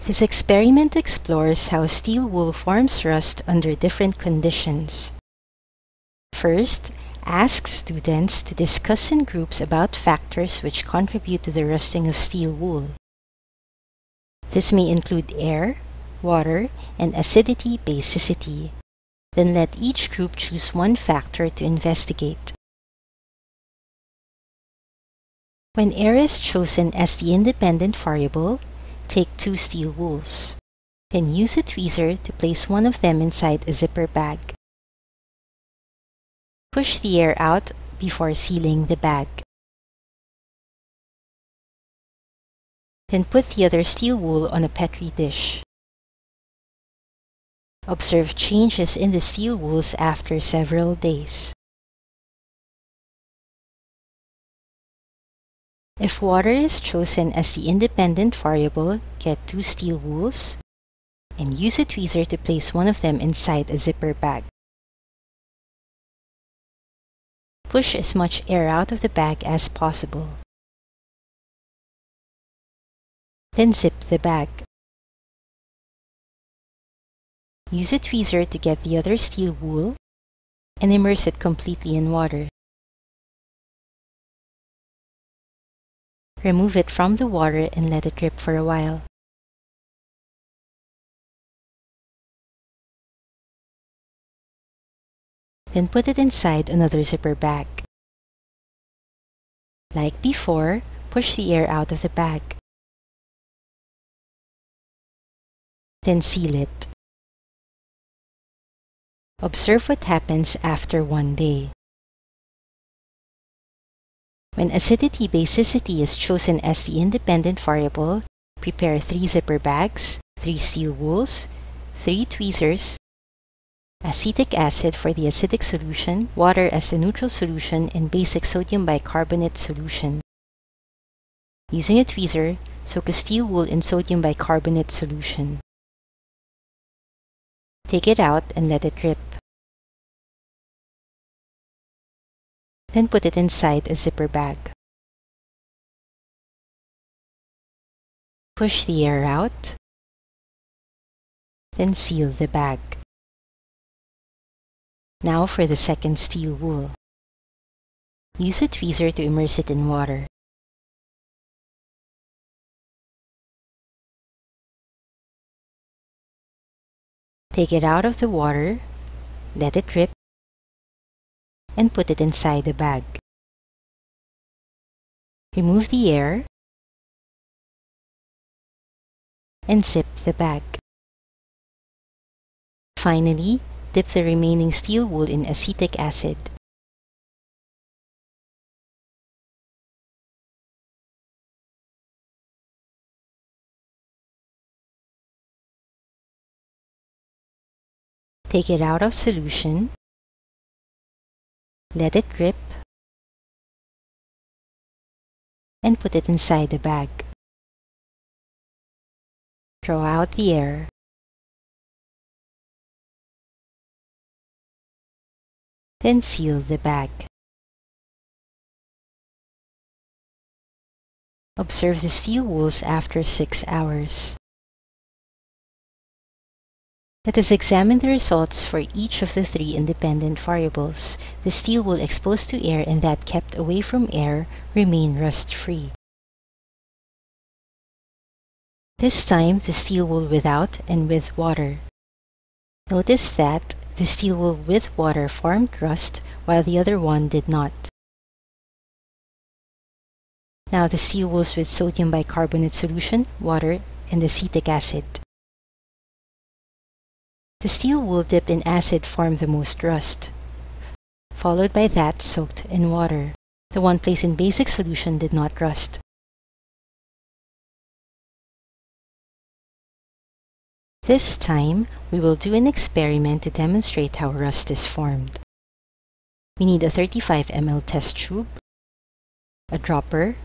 This experiment explores how steel wool forms rust under different conditions. First, ask students to discuss in groups about factors which contribute to the rusting of steel wool. This may include air, water, and acidity-basicity. Then let each group choose one factor to investigate. When air is chosen as the independent variable, take 2 steel wools. Then use a tweezer to place one of them inside a zipper bag. Push the air out before sealing the bag. Then put the other steel wool on a Petri dish. Observe changes in the steel wools after several days. If water is chosen as the independent variable, get 2 steel wools and use a tweezer to place one of them inside a zipper bag. Push as much air out of the bag as possible. Then zip the bag. Use a tweezer to get the other steel wool and immerse it completely in water. Remove it from the water and let it drip for a while. Then put it inside another zipper bag. Like before, push the air out of the bag. Then seal it. Observe what happens after 1 day. When acidity-basicity is chosen as the independent variable, prepare 3 zipper bags, 3 steel wools, 3 tweezers, acetic acid for the acidic solution, water as the neutral solution, and basic sodium bicarbonate solution. Using a tweezer, soak a steel wool in sodium bicarbonate solution. Take it out and let it drip. Then put it inside a zipper bag. Push the air out. Then seal the bag. Now for the second steel wool. Use a tweezer to immerse it in water. Take it out of the water, let it drip, and put it inside the bag. Remove the air and zip the bag. Finally, dip the remaining steel wool in acetic acid. Take it out of solution. Let it drip and put it inside the bag. Draw out the air. Then seal the bag. Observe the steel wools after 6 hours. Let us examine the results for each of the 3 independent variables. The steel wool exposed to air and that kept away from air remain rust-free. This time, the steel wool without and with water. Notice that the steel wool with water formed rust while the other one did not. Now the steel wools with sodium bicarbonate solution, water, and acetic acid. The steel wool dipped in acid formed the most rust, followed by that soaked in water. The one placed in basic solution did not rust. This time, we will do an experiment to demonstrate how rust is formed. We need a 35 ml test tube, a dropper,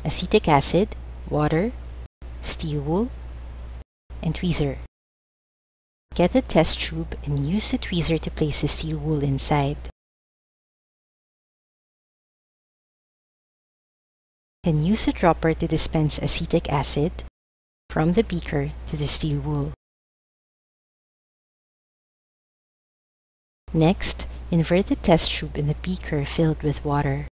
acetic acid, water, steel wool, and tweezer. Get the test tube and use the tweezer to place the steel wool inside. Then use a dropper to dispense acetic acid, followed by the dropper to place the steel wool inside. from the beaker to the steel wool. Next, invert the test tube in the beaker filled with water.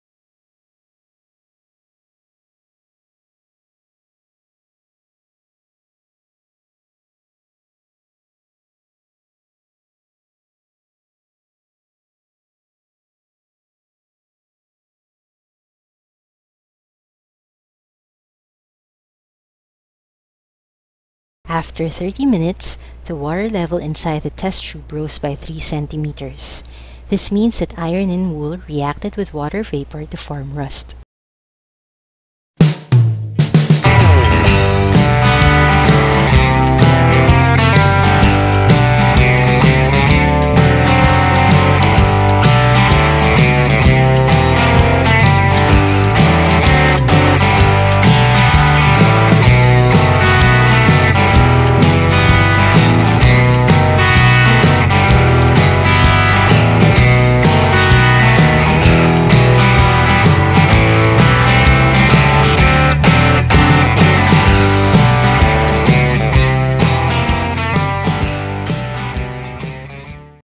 After 30 minutes, the water level inside the test tube rose by 3 centimeters. This means that iron in wool reacted with water vapor to form rust.